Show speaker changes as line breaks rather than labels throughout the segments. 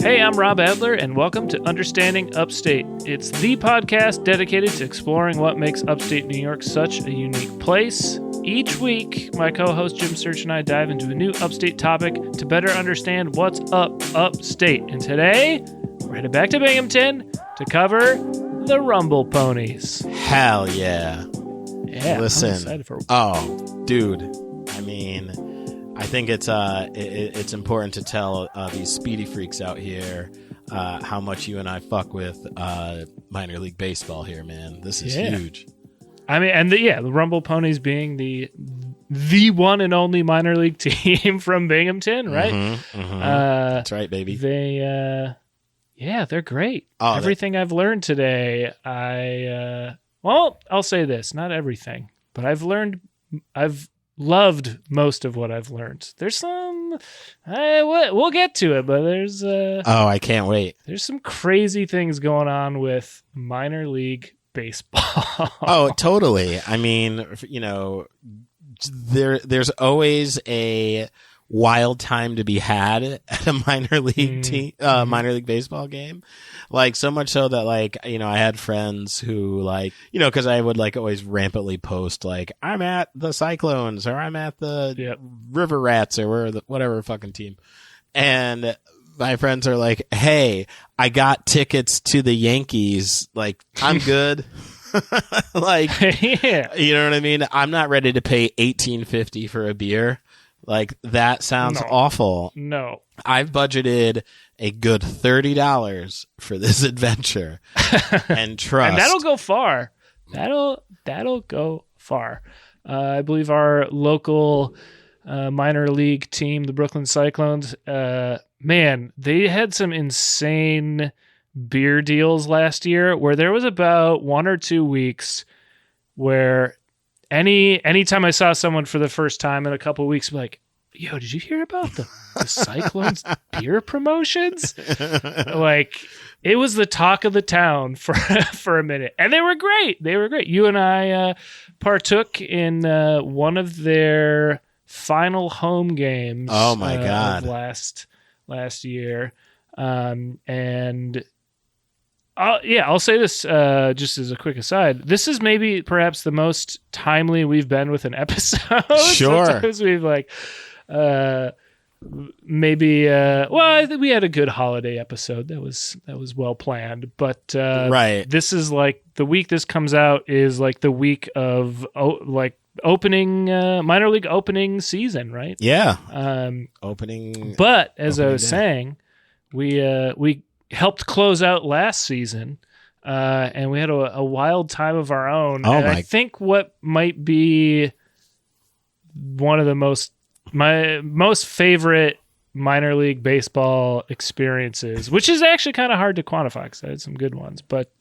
Hey, I'm Rob Adler, and welcome to Understanding Upstate. It's the podcast dedicated to exploring what makes Upstate New York such a unique place. Each week, my co-host Jim Search and I dive into a new Upstate topic to better understand what's up Upstate. And today, we're headed back to Binghamton to cover the Rumble Ponies.
Hell yeah.
Yeah,
listen.
I'm excited for...
Oh, dude. I mean, I think it's important to tell these speedy freaks out here how much you and I fuck with minor league baseball here, man. This is huge.
I mean, and the Rumble Ponies being the one and only minor league team from Binghamton, right?
That's right, baby.
They're great.
Oh,
Everything I've learned today, I'll say this, not everything, but I've loved most of what I've learned. There's some, we'll get to it, but there's
I can't wait.
There's some crazy things going on with minor league baseball.
Oh, totally. I mean, you know, there's always a wild time to be had at a minor league team, minor league baseball game. Like, so much so that, like, you know, I had friends who, like, you know, because I would, like, always rampantly post, like, I'm at the Cyclones or I'm at the River Rats or whatever fucking team. And my friends are like, hey, I got tickets to the Yankees. Like, I'm good. Like, you know what I mean? I'm not ready to pay $18.50 for a beer. Like, that sounds awful.
No.
I've budgeted a good $30 for this adventure. And trust.
And that'll go far. That'll go far. I believe our local minor league team, the Brooklyn Cyclones, man, they had some insane beer deals last year where there was about 1 or 2 weeks where anytime I saw someone for the first time in a couple of weeks, I'm like, yo, did you hear about the Cyclones beer promotions? Like, it was the talk of the town for a minute. And they were great. You and I partook in one of their final home games.
Oh my God.
Last year. I'll say this just as a quick aside. This is perhaps the most timely we've been with an episode.
Sure.
Sometimes we've I think we had a good holiday episode that was well planned. But
right.
This is like the week this comes out is like the week of opening minor league opening season, right?
Yeah.
Opening. But as I was saying, we helped close out last season, and we had a wild time of our own. I think what might be one of my most favorite minor league baseball experiences, which is actually kind of hard to quantify because I had some good ones. But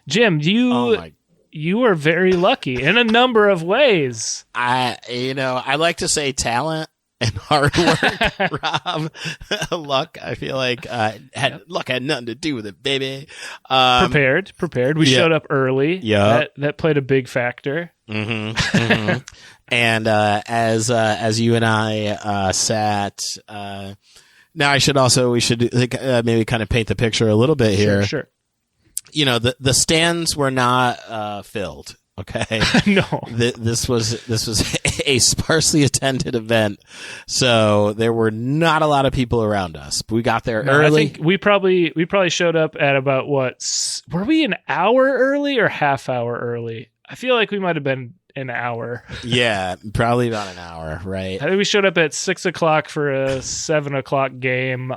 Jim, you were very lucky in a number of ways.
I like to say talent and hard work, Rob. Luck, I feel like luck had nothing to do with it, baby.
Prepared. We showed up early.
Yeah,
that played a big factor.
Mm-hmm. And as you and I sat, now we should maybe kind of paint the picture a little bit here.
Sure.
You know, the stands were not filled. Okay.
No.
This was a sparsely attended event, so there were not a lot of people around us. But we got there early.
I think we probably showed up at about were we an hour early or half hour early? I feel like we might have been an hour.
Yeah, probably about an hour, right?
I think we showed up at 6:00 for a 7:00 game.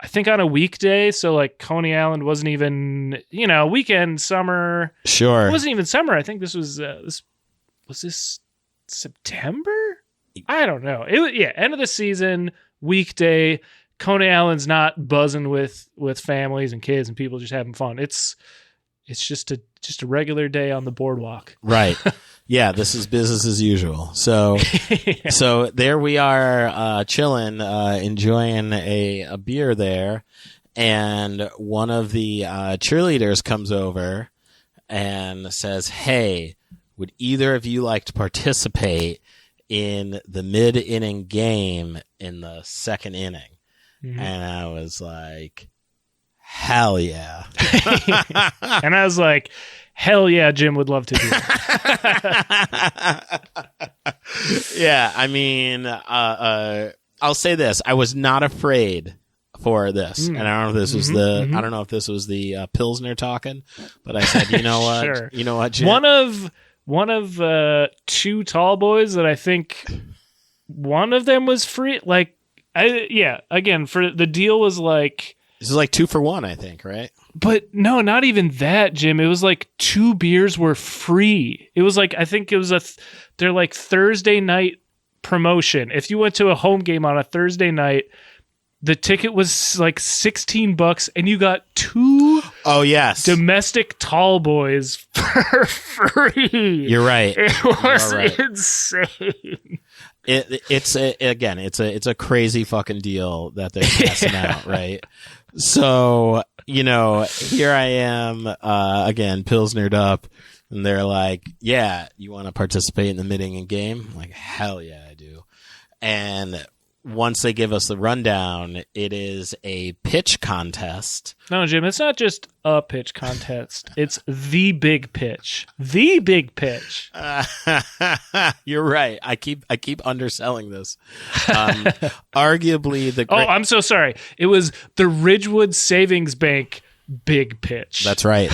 I think on a weekday, so like Coney Island wasn't even, weekend, summer.
Sure.
It wasn't even summer. I think this was was this September? I don't know. End of the season, weekday. Coney Island's not buzzing with families and kids and people just having fun. It's just a regular day on the boardwalk.
Right. Yeah, this is business as usual. So so there we are chilling, enjoying a beer there, and one of the cheerleaders comes over and says, "Hey, would either of you like to participate in the mid-inning game in the second inning?" And I was like, hell yeah.
And I was like, hell yeah, Jim would love to do that.
Yeah, I mean, I'll say this. I was not afraid for this. And I don't know if this was I don't know if this was the Pilsner talking, but I said, you know what?
Sure.
You know what, Jim?
One of two tall boys that I think one of them was free. Like, again, for the deal was like,
this is like 2 for 1, I think, right?
But no, not even that, Jim. It was like 2 beers were free. It was like, I think it was they're like Thursday night promotion. If you went to a home game on a Thursday night, the ticket was like $16 and you got 2 domestic tall boys for free.
You're right.
It was insane.
It's a crazy fucking deal that they're passing out, right? So, here I am, again, Pilsnered up, and they're like, yeah, you want to participate in the mid-inning game? I'm like, hell yeah, I do. And once they give us the rundown, it is a pitch contest.
No, Jim, it's not just a pitch contest. It's the big pitch. The big pitch.
You're right. I keep underselling this. Arguably the
Oh, I'm so sorry. It was the Ridgewood Savings Bank big pitch.
That's right.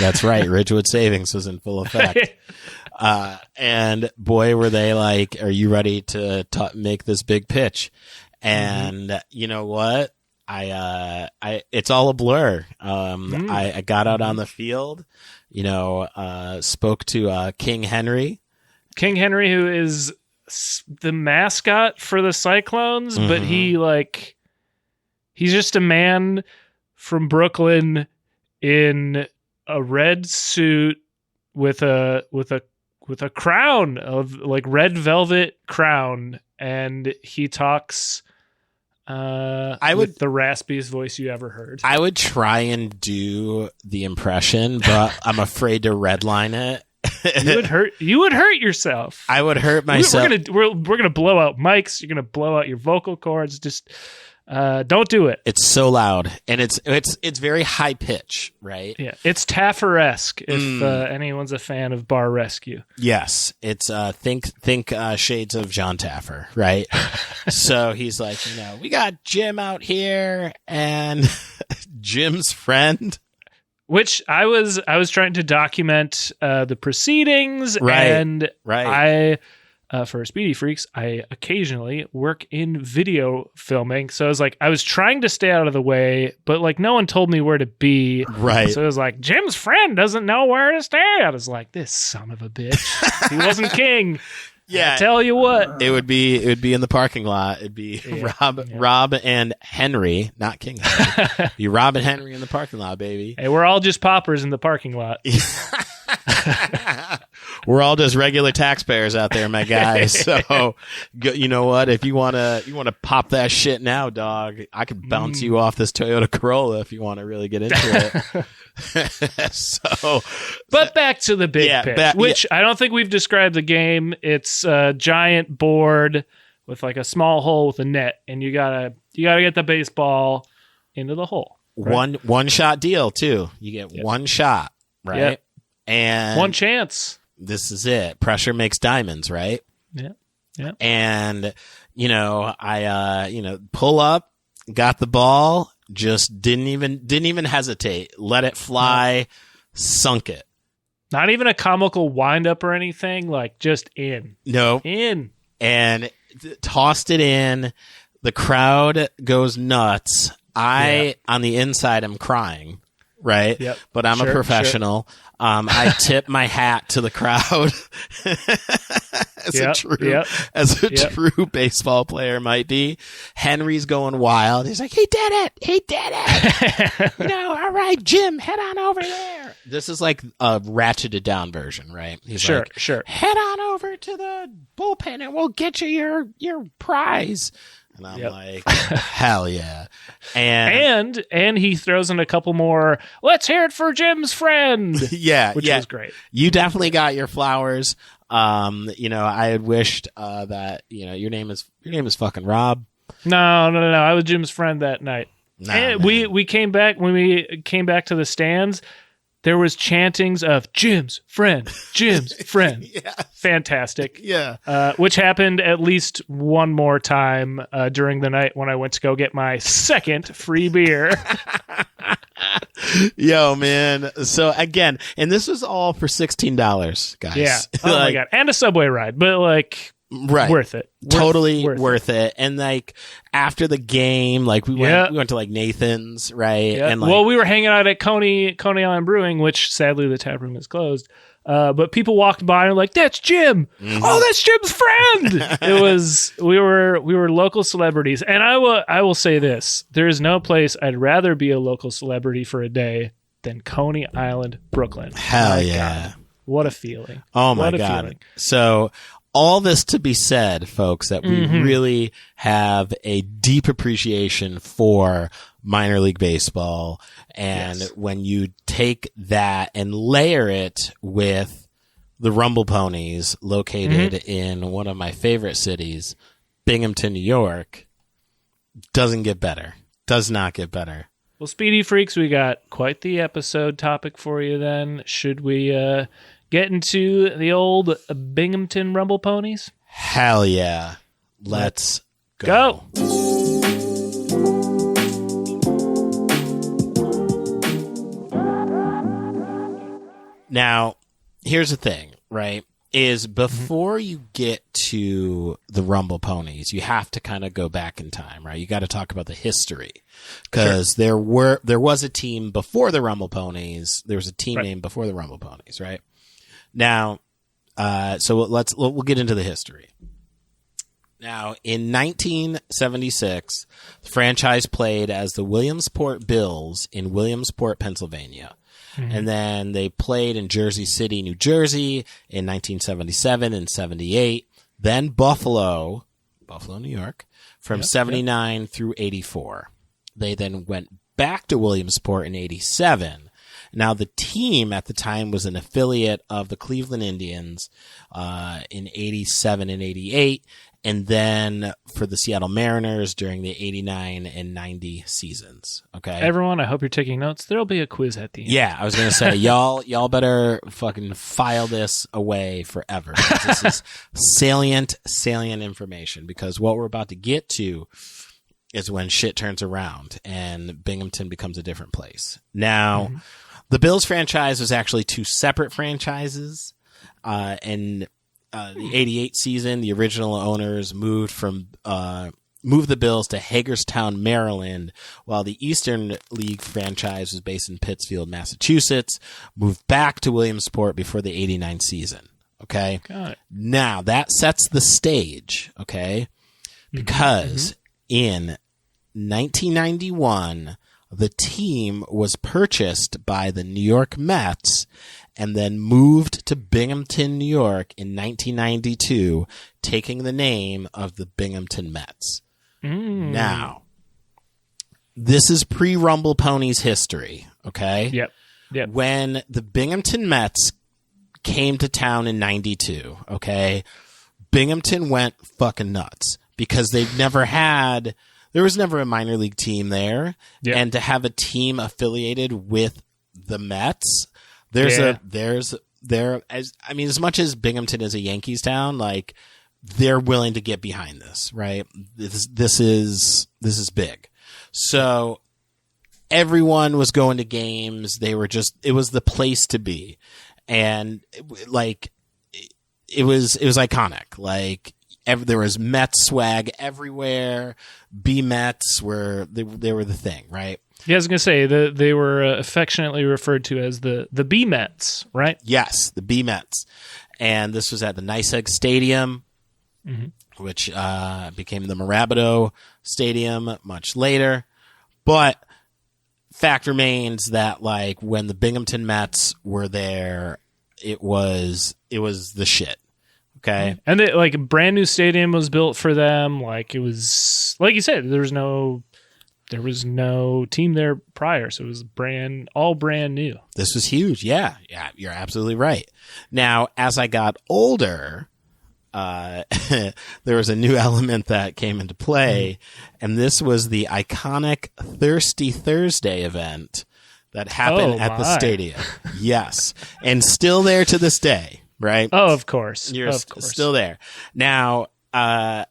Ridgewood Savings was in full effect. And boy, were they like, are you ready to make this big pitch? And you know what? It's all a blur. I got out on the field, spoke to King Henry. King
Henry, who is the mascot for the Cyclones, but he's just a man from Brooklyn in a red suit with a crown of like red velvet crown, and he talks with the raspiest voice you ever heard.
I would try and do the impression, but I'm afraid to redline it.
You would hurt yourself.
I would hurt myself.
We're gonna blow out mics. You're gonna blow out your vocal cords. Just don't do it.
It's so loud, and it's very high pitch, right?
Yeah, it's Taffer-esque. If anyone's a fan of Bar Rescue,
yes, it's think shades of John Taffer, right? So he's like, we got Jim out here, and Jim's friend.
Which I was trying to document the proceedings, and I for Speedy Freaks, I occasionally work in video filming. So I was like, I was trying to stay out of the way, but like no one told me where to be.
Right.
So it was like, Jim's friend doesn't know where to stay. I was like, this son of a bitch. He wasn't king.
Yeah.
I tell you what.
It would be in the parking lot. It'd be Rob and Henry, not King Henry. It'd be Rob and Henry in the parking lot, baby.
Hey, we're all just paupers in the parking lot.
We're all just regular taxpayers out there, my guy. So, you know what? If you wanna pop that shit now, dog, I could bounce you off this Toyota Corolla if you want to really get into it.
But back to the big pitch, which I don't think we've described the game. It's a giant board with like a small hole with a net, and you gotta get the baseball into the hole. Right?
One shot deal too. You get one shot, right?
Yep.
And
one chance.
This is it. Pressure makes diamonds, right?
Yeah. Yeah.
And, I pull up, got the ball, just didn't even hesitate. Let it fly, sunk it.
Not even a comical wind up or anything, like just in.
No.
In.
And tossed it in. The crowd goes nuts. On the inside, I'm crying. Right?
Yep.
But I'm a professional. Sure. I tip my hat to the crowd as a true baseball player might be. Henry's going wild. He's like, he did it. All right, Jim, head on over there. This is like a ratcheted down version, right? He's like, head on over to the bullpen and we'll get you your prize. And I'm like, hell yeah.
And he throws in a couple more, let's hear it for Jim's friend. Which was great.
You definitely got your flowers. I had wished that, your name is fucking Rob.
No. I was Jim's friend that night. And we came back, when we came back to the stands, there was chantings of Jim's friend.
Yeah.
Fantastic.
Yeah.
Which happened at least one more time during the night when I went to go get my second free beer.
Yo, man. So again, and this was all for $16, guys.
Yeah. Oh my God. And a subway ride, but like,
right.
Worth it.
Totally worth it. And like after the game, like we went to like Nathan's, right?
Yeah.
And like,
well, we were hanging out at Coney Island Brewing, which sadly the tap room is closed. But people walked by and were like, "That's Jim! Mm-hmm. Oh, that's Jim's friend!" It was we were local celebrities, and I will say this: there is no place I'd rather be a local celebrity for a day than Coney Island, Brooklyn.
Hell yeah!
God, what a feeling!
Oh my God! Feeling. So. All this to be said, folks, that we really have a deep appreciation for minor league baseball. And when you take that and layer it with the Rumble Ponies located in one of my favorite cities, Binghamton, New York, doesn't get better. Does not get better.
Well, Speedy Freaks, we got quite the episode topic for you then. Should we get into the old Binghamton Rumble Ponies?
Hell yeah. Let's go. Now, here's the thing, right? Is before you get to the Rumble Ponies, you have to kind of go back in time, right? You got to talk about the history. Because there was a team before the Rumble Ponies. There was a team name before the Rumble Ponies, right? Now, so we'll get into the history. Now, in 1976, the franchise played as the Williamsport Bills in Williamsport, Pennsylvania. And then they played in Jersey City, New Jersey in 1977 and 78. Then Buffalo, New York, from 79 through 84. They then went back to Williamsport in 87. Now, the team at the time was an affiliate of the Cleveland Indians in 87 and 88, and then for the Seattle Mariners during the 89 and 90 seasons. Okay,
everyone, I hope you're taking notes. There'll be a quiz at the end.
Yeah, I was going to say, y'all better fucking file this away forever. This is salient information, because what we're about to get to is when shit turns around and Binghamton becomes a different place. Now, the Bills franchise was actually two separate franchises. And the 88 season, the original owners moved the Bills to Hagerstown, Maryland, while the Eastern League franchise was based in Pittsfield, Massachusetts, moved back to Williamsport before the 89 season. Okay?
Got it.
Now, that sets the stage, okay? Because in 1991, the team was purchased by the New York Mets and then moved to Binghamton, New York in 1992, taking the name of the Binghamton Mets. Now, this is pre-Rumble Ponies history, okay?
Yep.
When the Binghamton Mets came to town in 92, okay, Binghamton went fucking nuts because there was never a minor league team there. Yep. And to have a team affiliated with the Mets, as much as Binghamton is a Yankees town, like, they're willing to get behind this, right? This is big. So everyone was going to games. It was the place to be. And like, it was iconic. Like, there was Mets swag everywhere. B-Mets they were the thing, right?
Yeah, I was going to say they were affectionately referred to as the B-Mets, right?
Yes, the B-Mets. And this was at the Nice Egg Stadium, which became the Marabito Stadium much later. But fact remains that, like, when the Binghamton Mets were there, it was the shit. Okay.
And a brand new stadium was built for them. Like, it was, like you said, there was no team there prior, so it was all brand new.
This was huge. Yeah, you're absolutely right. Now, as I got older, there was a new element that came into play, and this was the iconic Thirsty Thursday event that happened at the stadium. Yes. And still there to this day, right?
Oh, of course.
You're still there. Now, I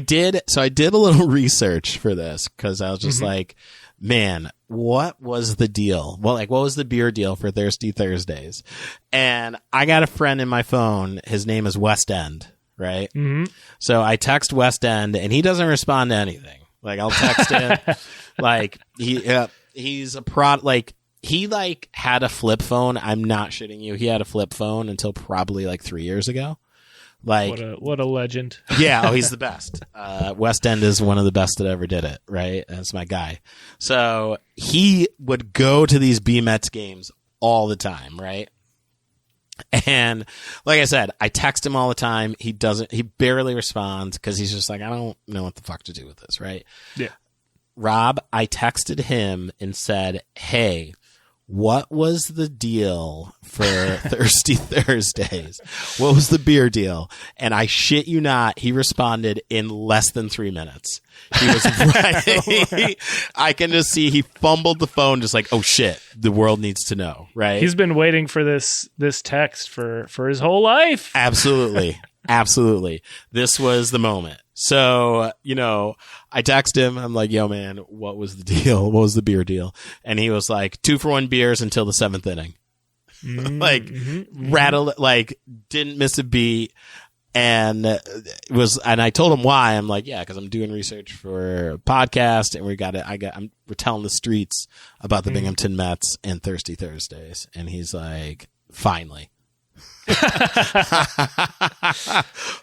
did a little research for this because I was just like, man, what was the deal? Well, like, what was the beer deal for Thirsty Thursdays? And I got a friend in my phone. His name is West End, right? Mm-hmm. So I text West End, and he doesn't respond to anything. Like, I'll text him. Like, he's a like, he like had a flip phone. I'm not shitting you. He had a flip phone until probably like 3 years ago. Like,
what a legend.
Yeah. Oh, he's the best. West End is one of the best that ever did it. Right. That's my guy. So he would go to these B-Mets games all the time. Right. And like I said, I text him all the time. He barely responds because he's just like, I don't know what the fuck to do with this. Right.
Yeah.
Rob, I texted him and said, hey, what was the deal for Thirsty Thursdays? What was the beer deal? And I shit you not, he responded in less than 3 minutes. He was right. I can just see he fumbled the phone, just like, oh shit, the world needs to know, right?
He's been waiting for this text for his whole life.
Absolutely. Absolutely. This was the moment. So, I text him. I'm like, yo, man, what was the deal? What was the beer deal? And he was like, 2-for-1 beers until the 7th inning. Like, rattled, like, didn't miss a beat. And and I told him why. I'm like, yeah, because I'm doing research for a podcast, and we're telling the streets about the Binghamton Mets and Thirsty Thursdays. And he's like, finally.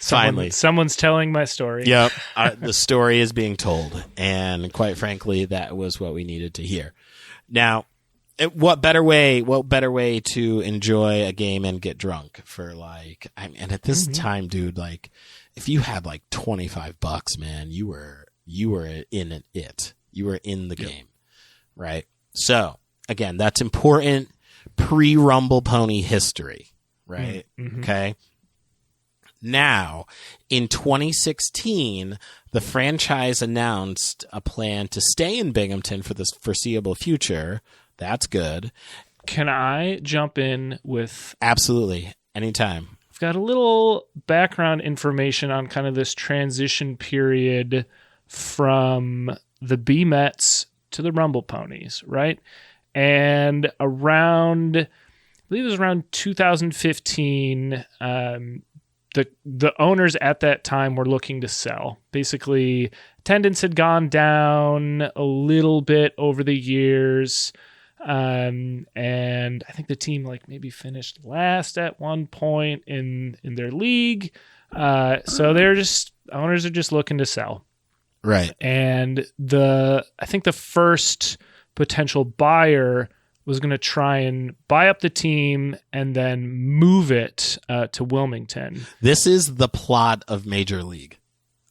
Finally,
someone's telling my story.
Yep. The story is being told, and quite frankly, that was what we needed to hear. Now, what better way to enjoy a game and get drunk for and at this time, dude, like, if you had like $25, man, you were in it. You were in the game, right? So again, that's important pre-Rumble Pony history. Right. Mm-hmm. Okay. Now, in 2016, the franchise announced a plan to stay in Binghamton for the foreseeable future. That's good.
Can I jump in with?
Absolutely. Anytime.
I've got a little background information on kind of this transition period from the B-Mets to the Rumble Ponies, right? And I believe it was around 2015. The owners at that time were looking to sell. Basically, attendance had gone down a little bit over the years, and I think the team maybe finished last at one point in their league. So owners are just looking to sell,
right?
And I think the first potential buyer was going to try and buy up the team and then move it to Wilmington.
This is the plot of Major League.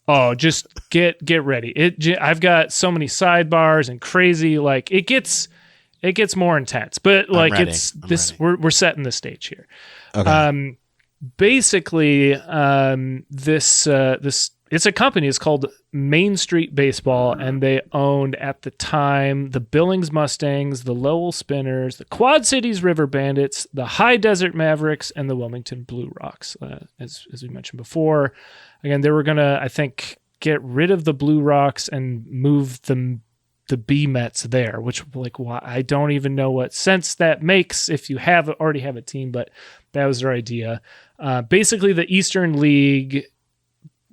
Oh, just get ready. I've got so many sidebars and crazy. It gets more intense. But we're setting the stage here.
Okay.
Basically, this it's a company. It's called Main Street Baseball, and they owned at the time the Billings Mustangs, the Lowell Spinners, the Quad Cities River Bandits, the High Desert Mavericks, and the Wilmington Blue Rocks. As we mentioned before, again, they were gonna, I think, get rid of the Blue Rocks and move the B-Mets there, which why I don't even know what sense that makes if you already have a team, but that was their idea. Basically, the Eastern League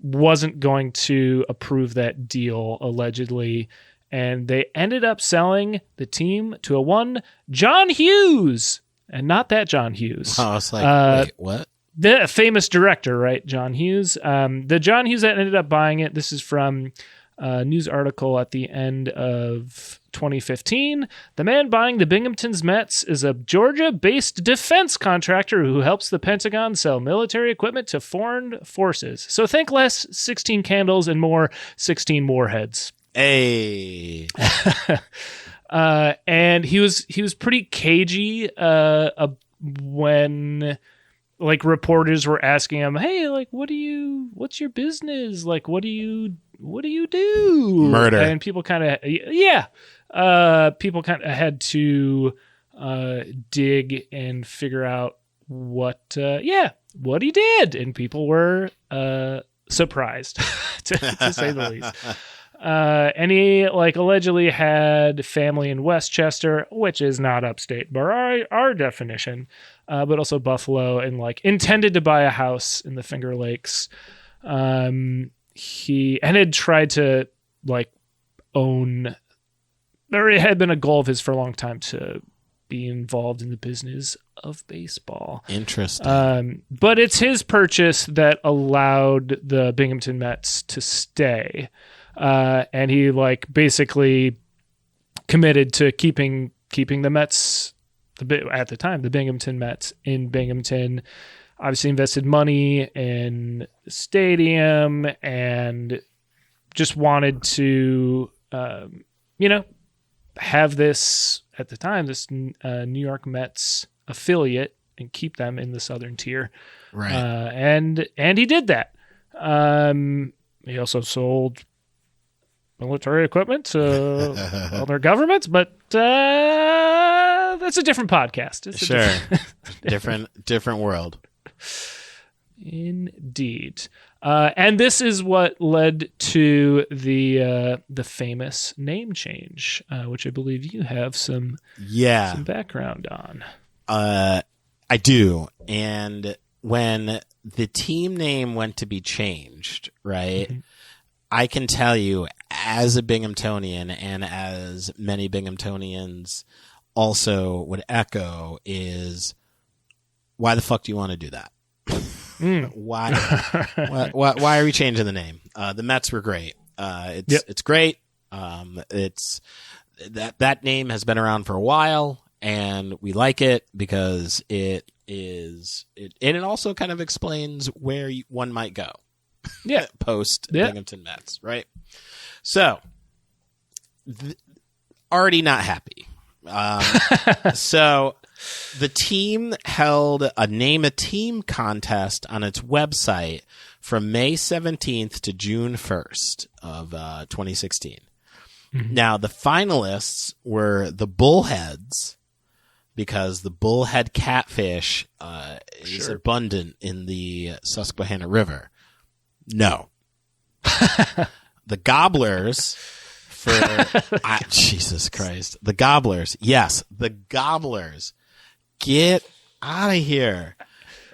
wasn't going to approve that deal, allegedly, and they ended up selling the team to a one John Hughes, and not that John Hughes.
Oh, it's wait, what?
The famous director, right? John Hughes. The John Hughes that ended up buying it. This is from a news article at the end of 2015. The man buying the Binghamton's Mets is a Georgia-based defense contractor who helps the Pentagon sell military equipment to foreign forces. So think less 16 candles and more 16 warheads.
Hey.
And he was pretty cagey when like reporters were asking him, "Hey, like, what's your business? Like, what do you do?"
Murder.
And people kind of, people kind of had to dig and figure out what he did, and people were surprised, to say the least. And he like allegedly had family in Westchester, which is not upstate by our definition, but also Buffalo, and like intended to buy a house in the Finger Lakes. He had tried to like own, or it had been a goal of his for a long time to be involved in the business of baseball.
Interesting.
But it's his purchase that allowed the Binghamton Mets to stay. And he like basically committed to keeping the Mets, at the time, the Binghamton Mets in Binghamton. Obviously invested money in the stadium and just wanted to, have this, at the time, this New York Mets affiliate and keep them in the Southern tier.
Right.
And he did that. He also sold military equipment to other governments, but that's a different podcast. It's
different world.
Indeed. And this is what led to the famous name change, which I believe you have some background on.
I do. And when the team name went to be changed, right? Mm-hmm. I can tell you, as a Binghamtonian, and as many Binghamtonians also would echo, is why the fuck do you want to do that? Why are we changing the name? The Mets were great. It's great. It's that name has been around for a while, and we like it because it also kind of explains where one might go.
Yeah.
Post Binghamton Mets, right? So, already not happy. So, the team held a Name a Team contest on its website from May 17th to June 1st of 2016. Mm-hmm. Now, the finalists were the Bullheads, because the bullhead catfish is abundant in the Susquehanna River. No. The Gobblers Jesus Christ. The Gobblers. Yes, the Gobblers. Get out of here.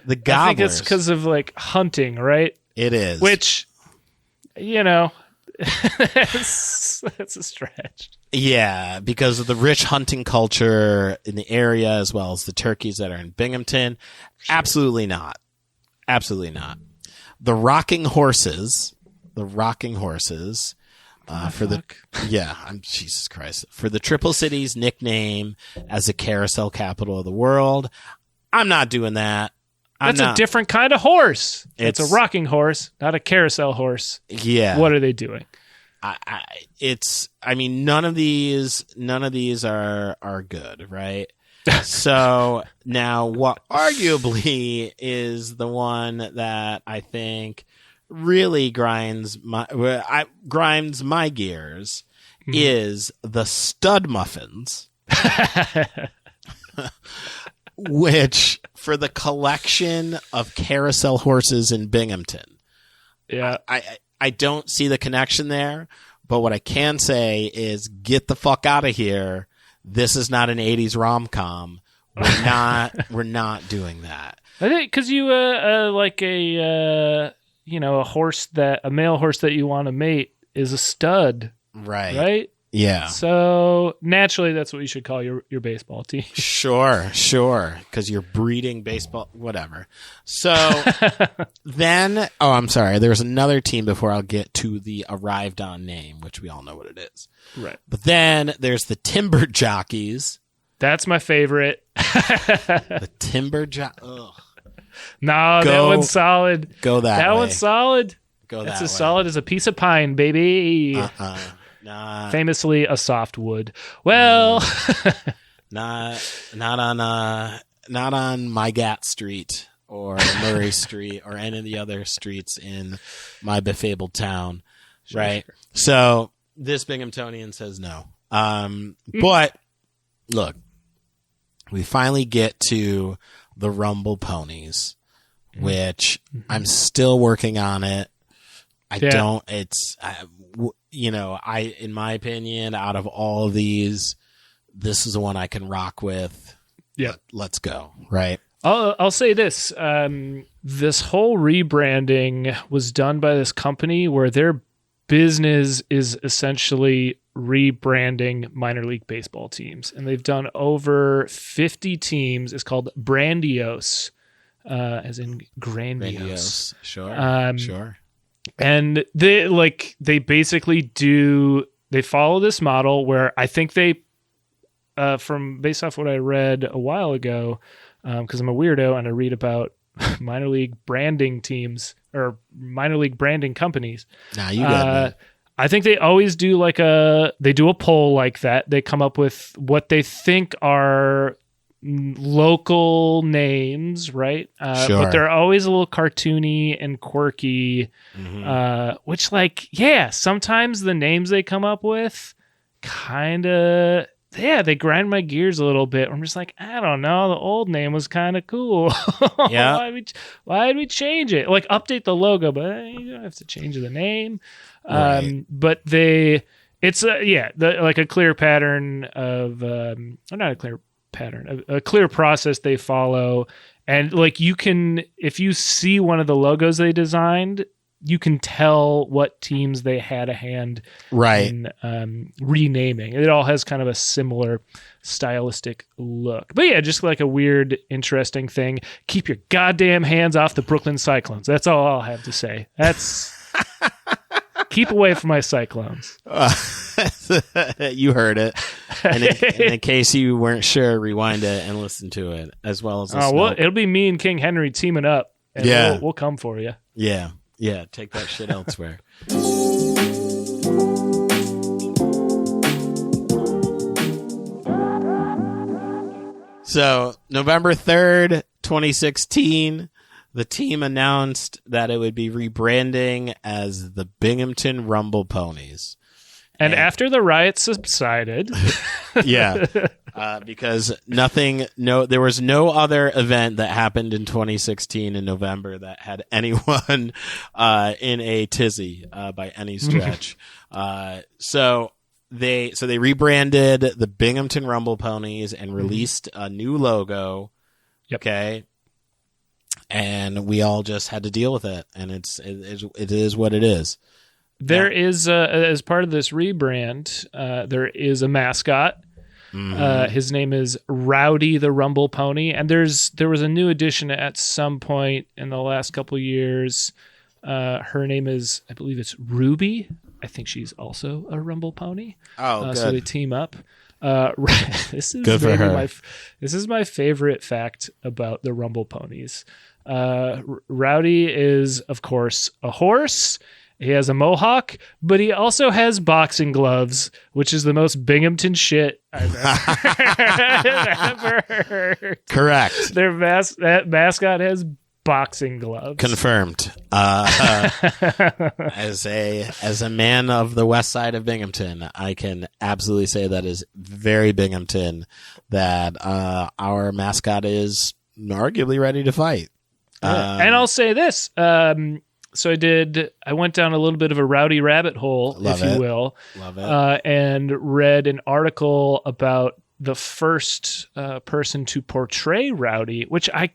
The Gobblers.
I think it's because of like hunting, right?
It is.
Which, that's a stretch.
Yeah, because of the rich hunting culture in the area, as well as the turkeys that are in Binghamton. Sure. Absolutely not. Absolutely not. The Rocking Horses for Jesus Christ, for the Triple Cities nickname as a carousel capital of the world. I'm not doing that.
That's a different kind of horse. It's a rocking horse, not a carousel horse.
Yeah.
What are they doing?
None of these are good, right? So now what arguably is the one that I think really grinds my gears is the Stud Muffins, which for the collection of carousel horses in Binghamton.
Yeah.
I don't see the connection there, but what I can say is get the fuck out of here. This is not an 80s rom-com. We're not doing that.
I think because you like a horse, that a male horse that you want to mate is a stud. Right?
Yeah.
So naturally that's what you should call your baseball team.
Sure. Because you're breeding baseball, whatever. So then, I'm sorry. There's another team before I'll get to the arrived on name, which we all know what it is.
Right.
But then there's the Timber Jockeys.
That's my favorite.
The Timber
No, that one's solid.
Go that way.
That one's solid.
Go that way.
That's as solid as a piece of pine, baby.
Nah.
Famously a softwood. Well,
not on My Gat Street or Murray Street or any of the other streets in my befabled town, right? Sure. So this Binghamtonian says no. But look, we finally get to the Rumble Ponies, which I'm still working on it. In my opinion, out of all of these, this is the one I can rock with. Yeah. Let's go. Right.
I'll say this. This whole rebranding was done by this company where their business is essentially rebranding minor league baseball teams. And they've done over 50 teams. It's called Brandiose, as in grandiose.
Sure. Sure.
And they basically they follow this model where I think they, based off what I read a while ago, because I'm a weirdo and I read about minor league branding teams or minor league branding companies.
Nah, you got it.
I think they always do they do a poll like that. They come up with what they think are local names, right?
Sure.
But they're always a little cartoony and quirky, which sometimes the names they come up with kind of, they grind my gears a little bit. I'm just like, I don't know. The old name was kind of cool.
Yeah.
Why did we change it? Like update the logo, but you don't have to change the name.
Right.
But it's a clear pattern of, not a clear pattern, a clear process they follow. And if you see one of the logos they designed, you can tell what teams they had a hand in renaming. It all has kind of a similar stylistic look. But yeah, just like a weird, interesting thing. Keep your goddamn hands off the Brooklyn Cyclones. That's all I'll have to say. That's keep away from my Cyclones.
You heard it. And in case you weren't sure, rewind it and listen to it as well as
it'll be me and King Henry teaming up. And we'll come for you.
Yeah. Yeah, take that shit elsewhere. So, November 3rd, 2016, the team announced that it would be rebranding as the Binghamton Rumble Ponies.
And after the riots subsided.
Yeah. Because there was no other event that happened in 2016 in November that had anyone in a tizzy by any stretch. So they rebranded the Binghamton Rumble Ponies and released a new logo.
Yep.
Okay. And we all just had to deal with it, and it is what it is.
There is as part of this rebrand, there is a mascot. His name is Rowdy the Rumble Pony, and there was a new addition at some point in the last couple of years. Her name is, I believe it's Ruby. I think she's also a Rumble Pony.
Oh, good.
So they team up. This is
good for her.
This is my favorite fact about the Rumble Ponies. Rowdy is, of course, a horse. He has a mohawk, but he also has boxing gloves, which is the most Binghamton shit I've ever heard.
Correct.
That mascot has boxing gloves.
Confirmed. As a man of the west side of Binghamton, I can absolutely say that is very Binghamton, that our mascot is arguably ready to fight.
And I'll say this. So I went down a little bit of a rowdy rabbit hole, you will.
Love it.
And read an article about the first person to portray Rowdy, which I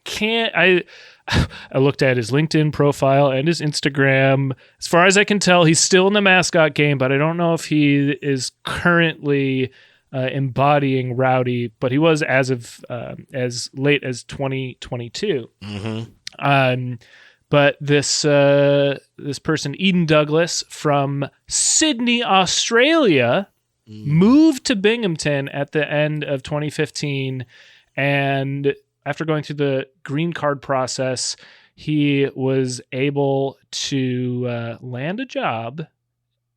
looked at his LinkedIn profile and his Instagram. As far as I can tell, he's still in the mascot game, but I don't know if he is currently embodying Rowdy, but he was as late as 2022. But this person, Eden Douglas from Sydney, Australia, moved to Binghamton at the end of 2015. And after going through the green card process, he was able to land a job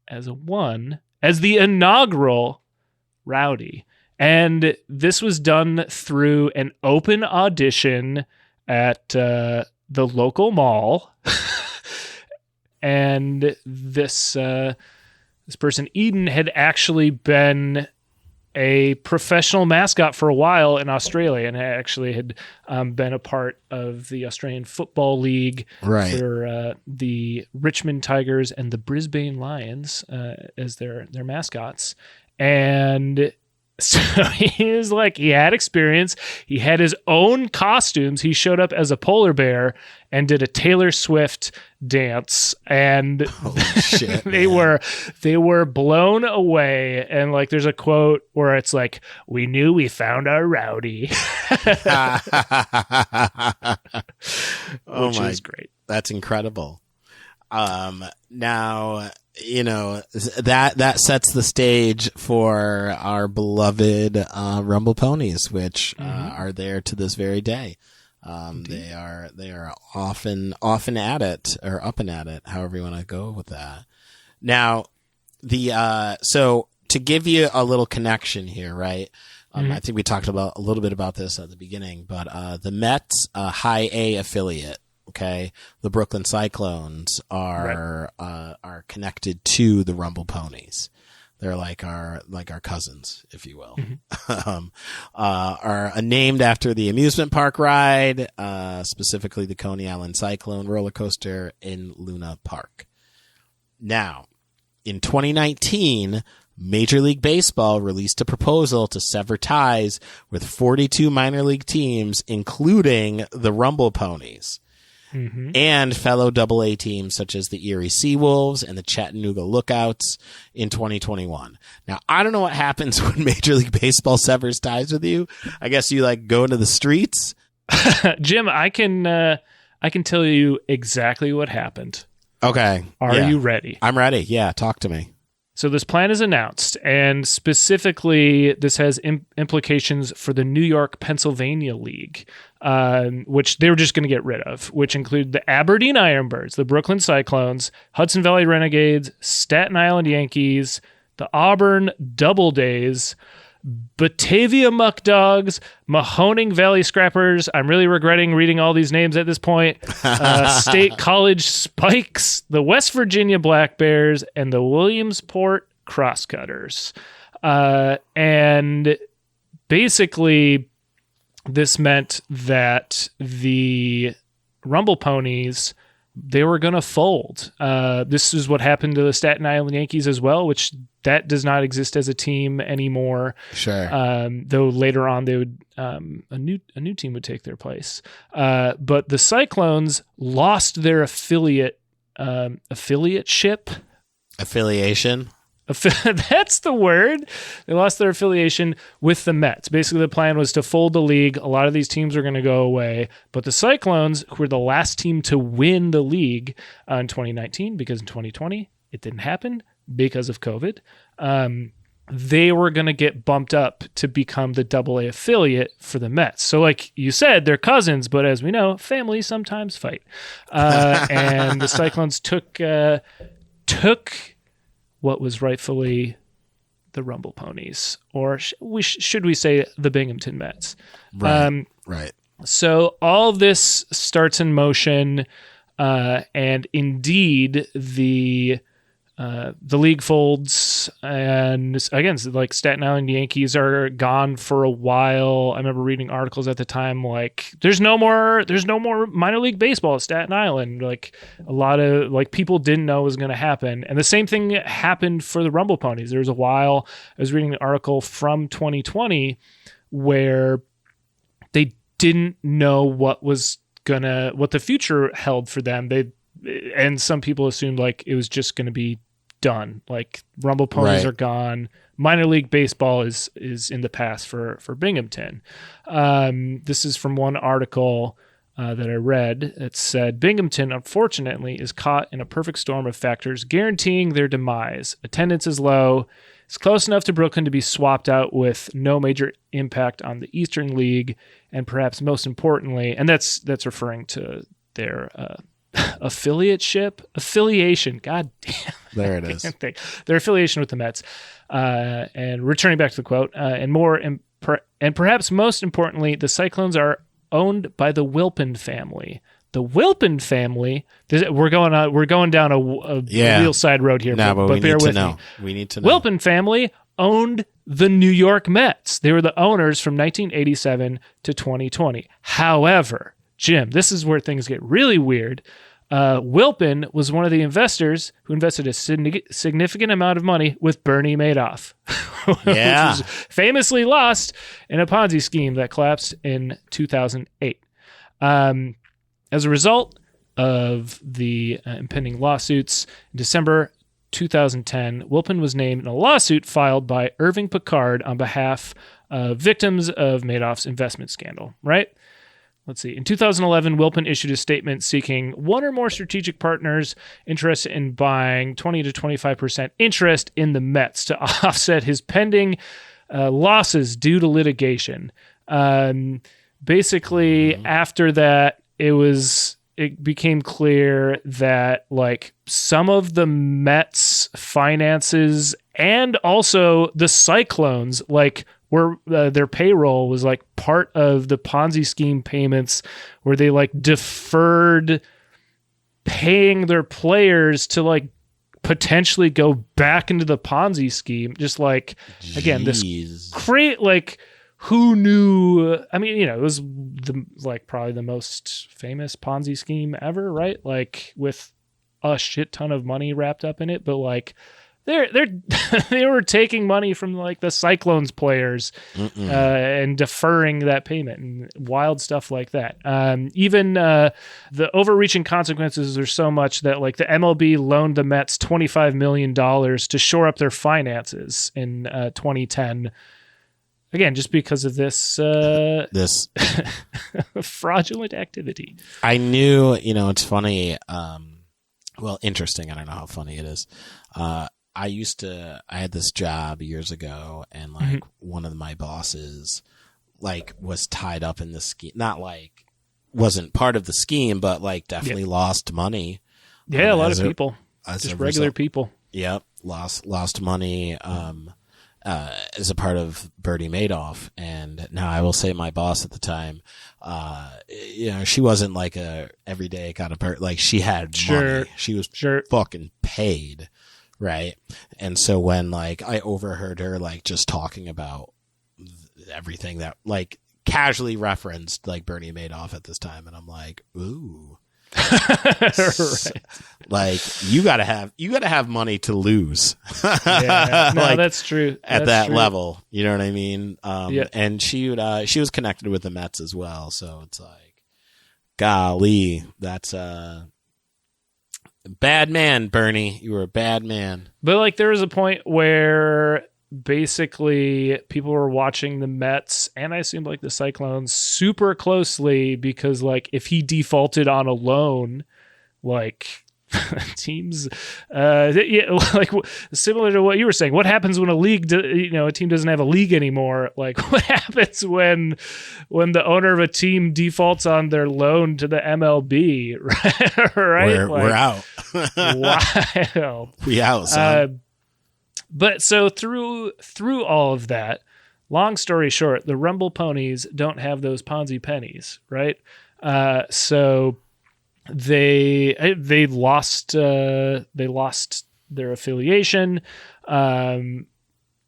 as the inaugural Rowdy. And this was done through an open audition at the local mall, and this person, Eden, had actually been a professional mascot for a while in Australia, and actually had been a part of the Australian Football League for the Richmond Tigers and the Brisbane Lions as their mascots. And so he had experience. He had his own costumes. He showed up as a polar bear and did a Taylor Swift dance, and
shit,
they were blown away. And like, there's a quote where it's like, "We knew we found our Rowdy," which is great.
That's incredible. Now, that sets the stage for our beloved Rumble Ponies, which are there to this very day. They are often at it, or up and at it, however you want to go with that. Now, so to give you a little connection here, right? I think we talked about a little bit about this at the beginning, but the Mets High A affiliate. Okay, the Brooklyn Cyclones are connected to the Rumble Ponies. They're like our cousins, if you will. Are named after the amusement park ride, specifically the Coney Island Cyclone roller coaster in Luna Park. Now, in 2019, Major League Baseball released a proposal to sever ties with 42 minor league teams, including the Rumble Ponies. And fellow Double-A teams such as the Erie Seawolves and the Chattanooga Lookouts in 2021. Now, I don't know what happens when Major League Baseball severs ties with you. I guess you go into the streets.
Jim, I can tell you exactly what happened.
Okay.
Are you ready?
I'm ready. Yeah, talk to me.
So this plan is announced, and specifically this has implications for the New York Pennsylvania League, which they were just going to get rid of, which include the Aberdeen Ironbirds, the Brooklyn Cyclones, Hudson Valley Renegades, Staten Island Yankees, the Auburn Doubledays, Batavia Muck Dogs, Mahoning Valley Scrappers. I'm really regretting reading all these names at this point. State College Spikes, the West Virginia Black Bears, and the Williamsport Crosscutters. And basically, this meant that the Rumble Ponies, they were going to fold. This is what happened to the Staten Island Yankees as well, which that does not exist as a team anymore.
Sure.
Though later on they would a new team would take their place. But the Cyclones lost their affiliateship.
Affiliation.
That's the word. They lost their affiliation with the Mets. Basically, the plan was to fold the league. A lot of these teams are going to go away. But the Cyclones, who were the last team to win the league in 2019, because in 2020 it didn't happen because of COVID, they were going to get bumped up to become the Double-A affiliate for the Mets. So like you said, they're cousins, but as we know, families sometimes fight. And the Cyclones took what was rightfully the Rumble Ponies, or should we say the Binghamton Mets.
Right.
So all of this starts in motion, and indeed the league folds, and again, like Staten Island Yankees are gone for a while. I remember reading articles at the time like there's no more minor league baseball at Staten Island. Like a lot of people didn't know it was going to happen, and the same thing happened for the Rumble Ponies. There was a while I was reading an article from 2020 where they didn't know what the future held for them. And some people assumed like it was just going to be done. Like Rumble Ponies are gone. Minor league baseball is in the past for Binghamton. This is from one article that I read. It said, Binghamton, unfortunately, is caught in a perfect storm of factors guaranteeing their demise. Attendance is low. It's close enough to Brooklyn to be swapped out with no major impact on the Eastern League. And perhaps most importantly, and that's referring to their affiliation. God damn.
There it is.
Their affiliation with the Mets. And returning back to the quote, and perhaps most importantly, the Cyclones are owned by the Wilpon family. The Wilpon family. We're going down a real side road here,
no,
but bear with me.
We need to know.
Wilpon family owned the New York Mets. They were the owners from 1987 to 2020. However, Jim, this is where things get really weird. Wilpon was one of the investors who invested a significant amount of money with Bernie Madoff, which was famously lost in a Ponzi scheme that collapsed in 2008. As a result of the impending lawsuits, in December 2010, Wilpon was named in a lawsuit filed by Irving Picard on behalf of victims of Madoff's investment scandal, right? Let's see. In 2011, Wilpon issued a statement seeking one or more strategic partners interested in buying 20 to 25% interest in the Mets to offset his pending losses due to litigation. Basically, after that, it became clear that like some of the Mets finances and also the Cyclones like were their payroll was like part of the Ponzi scheme payments where they like deferred paying their players to like potentially go back into the Ponzi scheme. Just like, again, this great, like, who knew? I mean, it was probably the most famous Ponzi scheme ever, right? Like with a shit ton of money wrapped up in it, but like they were taking money from like the Cyclones players and deferring that payment and wild stuff like that. Even the overreaching consequences are so much that like the MLB loaned the Mets $25 million to shore up their finances in 2010. Again, just because of this fraudulent activity.
I knew, it's funny. Interesting. I don't know how funny it is. I had this job years ago, and like one of my bosses like was tied up in the scheme, not like wasn't part of the scheme, but like definitely lost money.
Yeah. A lot of people, just regular people.
Yep. Lost money. As a part of Bernie Madoff. And now I will say my boss at the time, she wasn't like a everyday kind of person. Like she had money. She was fucking paid. Right. And so when like I overheard her like just talking about everything that like casually referenced like Bernie Madoff at this time. And I'm like, ooh.
Right.
Like you gotta have money to lose.
Yeah, no,
like,
that's true.
At
that's
that
true.
level, you know what I mean? And she was connected with the Mets as well, so it's like, golly, that's bad man, Bernie. You were a bad man.
But like, there was a point where basically people were watching the Mets and I assume like the Cyclones super closely because like if he defaulted on a loan, like teams, like similar to what you were saying, what happens when a team doesn't have a league anymore? Like what happens when the owner of a team defaults on their loan to the MLB, right?
We're out.
Wow.
We out, son.
But so through all of that, long story short, the Rumble Ponies don't have those Ponzi pennies, right? So they lost their affiliation, and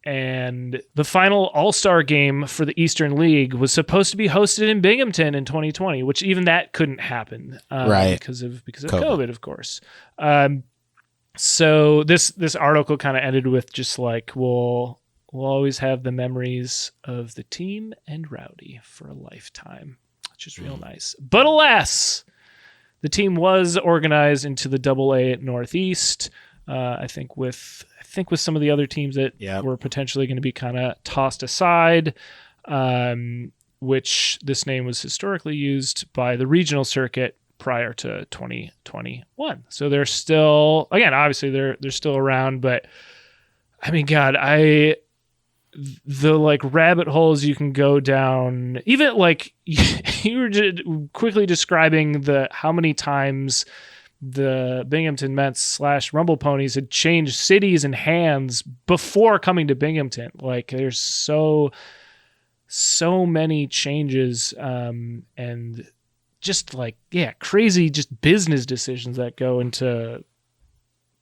the final All-Star game for the Eastern League was supposed to be hosted in Binghamton in 2020, which even that couldn't happen,
right?
Because of COVID, of course. So this article kind of ended with just like, we'll always have the memories of the team and Rowdy for a lifetime, which is real nice. But alas, the team was organized into the AA Northeast. I think with some of the other teams that were potentially going to be kind of tossed aside, which this name was historically used by the regional circuit prior to 2021. So they're still, again, obviously they're still around, but I mean, God, the like rabbit holes you can go down, even like you were just quickly describing how many times the Binghamton Mets / Rumble Ponies had changed cities and hands before coming to Binghamton. Like there's so so many changes and just crazy just business decisions that go into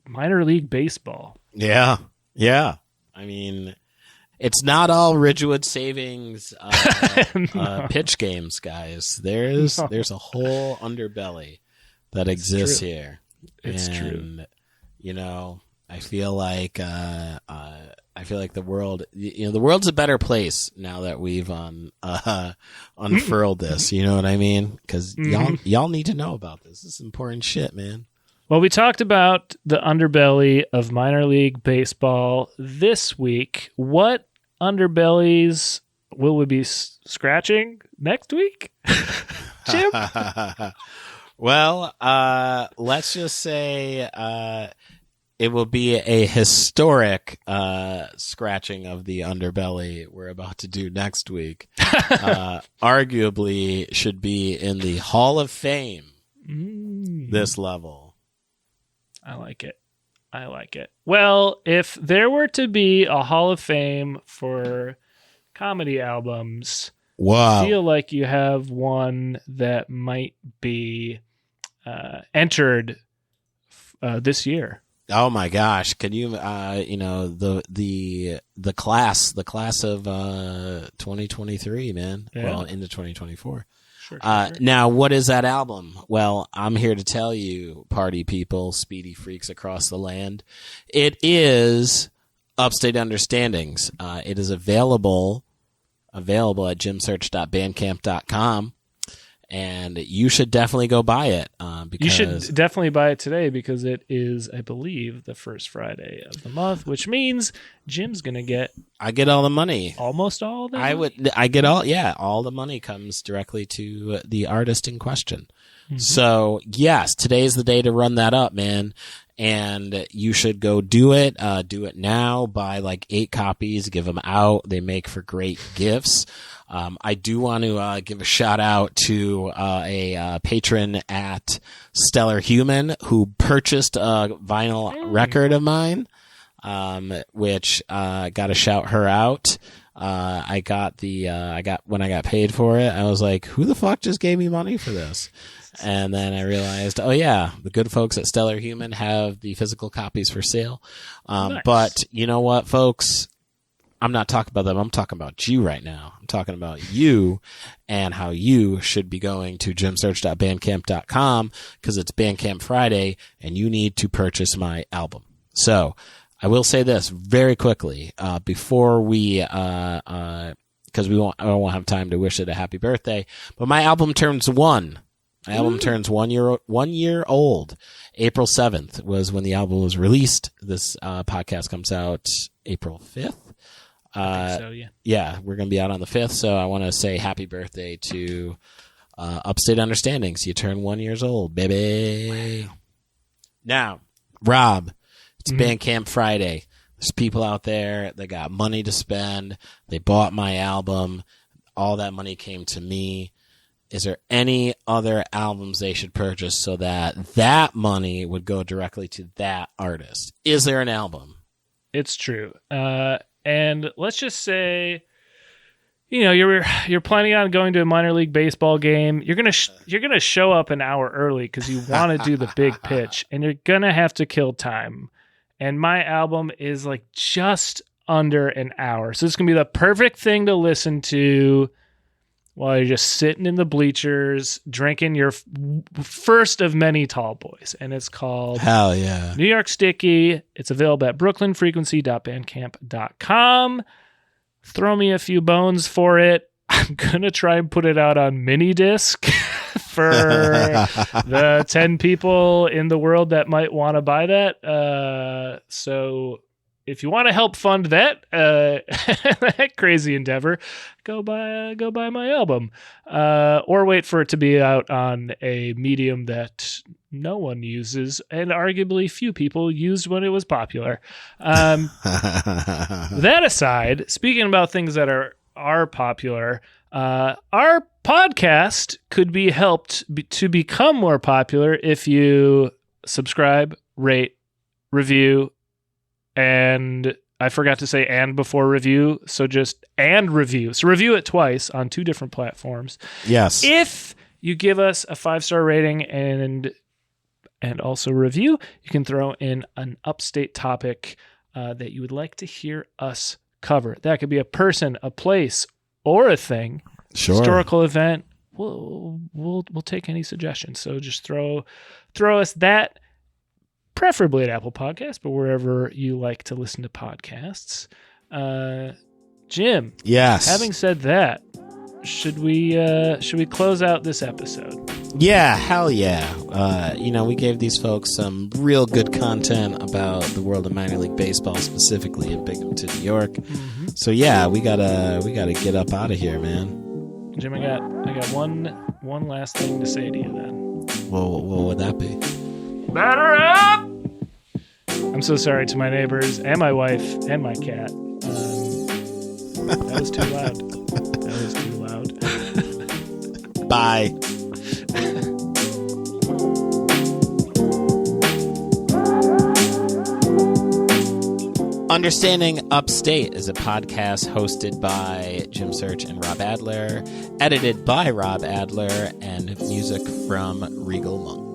minor league baseball.
Yeah. I mean, it's not all Ridgewood Savings
No.
pitch games, guys. There's a whole underbelly that exists here.
It's true.
You know, I feel like the world, the world's a better place now that we've unfurled this. You know what I mean? Because y'all need to know about this. This is important shit, man.
Well, we talked about the underbelly of minor league baseball this week. What underbellies will we be scratching next week? Jim?
Well, let's just say it will be a historic scratching of the underbelly we're about to do next week. Arguably should be in the Hall of Fame this level.
I like it. Well, if there were to be a Hall of Fame for comedy albums,
wow.
I feel like you have one that might be entered this year.
Oh my gosh! Can you, the class of 2023, man?
Yeah.
Well, into 2024.
Sure.
Now, what is that album? Well, I'm here to tell you, party people, speedy freaks across the land. It is Upstate Understandings. It is available at gymsearch.bandcamp.com. And you should definitely go buy it. Because
you should definitely buy it today because it is, I believe, the first Friday of the month, which means Jim's going to get...
I get all the money.
Almost all of it?
I get all the money comes directly to the artist in question. Mm-hmm. So, yes, today's the day to run that up, man. And you should go do it. Do it now. Buy like 8 copies. Give them out. They make for great gifts. I do want to give a shout out to a patron at Stellar Human who purchased a vinyl record of mine, which got to shout her out. When I got paid for it, I was like, who the fuck just gave me money for this? And then I realized, oh yeah, the good folks at Stellar Human have the physical copies for sale.
Nice.
But you know what, folks? I'm not talking about them. I'm talking about you right now. I'm talking about you and how you should be going to gymsearch.bandcamp.com because it's Bandcamp Friday and you need to purchase my album. So I will say this very quickly before we, because I won't have time to wish it a happy birthday, but my album turns 1. My album turns 1 year old. April 7th was when the album was released. This podcast comes out April 5th. Yeah, we're going to be out on the 5th, so I want to say happy birthday to Upstate Understandings. You turn 1 year old, baby. Wow. Now, Rob, it's Bandcamp Friday. There's people out there that got money to spend. They bought my album. All that money came to me. Is there any other albums they should purchase so that money would go directly to that artist? Is there an album?
It's true. And let's just say, you're planning on going to a minor league baseball game. You're gonna show up an hour early because you want to do the big pitch, and you're gonna have to kill time. And my album is like just under an hour, so it's gonna be the perfect thing to listen to while you're just sitting in the bleachers drinking your first of many tall boys. And it's called
Hell Yeah.
New York Sticky. It's available at brooklynfrequency.bandcamp.com. Throw me a few bones for it. I'm going to try and put it out on mini disc for the 10 people in the world that might want to buy that. So if you want to help fund that that crazy endeavor, go buy my album, or wait for it to be out on a medium that no one uses and arguably few people used when it was popular. That aside, speaking about things that are popular, our podcast could be helped to become more popular if you subscribe, rate, review, and I forgot to say and before review, so just and review. So review it twice on 2 different platforms.
Yes.
If you give us a 5-star rating and also review, you can throw in an upstate topic that you would like to hear us cover. That could be a person, a place, or a thing.
Sure.
Historical event. We'll take any suggestions. So just throw us that, preferably at Apple Podcasts, but wherever you like to listen to podcasts. Jim.
Yes.
Having said that, should we close out this episode?
Yeah, hell yeah. We gave these folks some real good content about the world of minor league baseball, specifically in Binghamton, New York. Mm-hmm. So yeah, we gotta get up out of here, man.
Jim, I got one last thing to say to you then.
Well, what would that be?
Batter up! I'm so sorry to my neighbors and my wife and my cat. That was too loud.
Bye. Understanding Upstate is a podcast hosted by Jim Search and Rob Adler, edited by Rob Adler, and music from Regal Monk.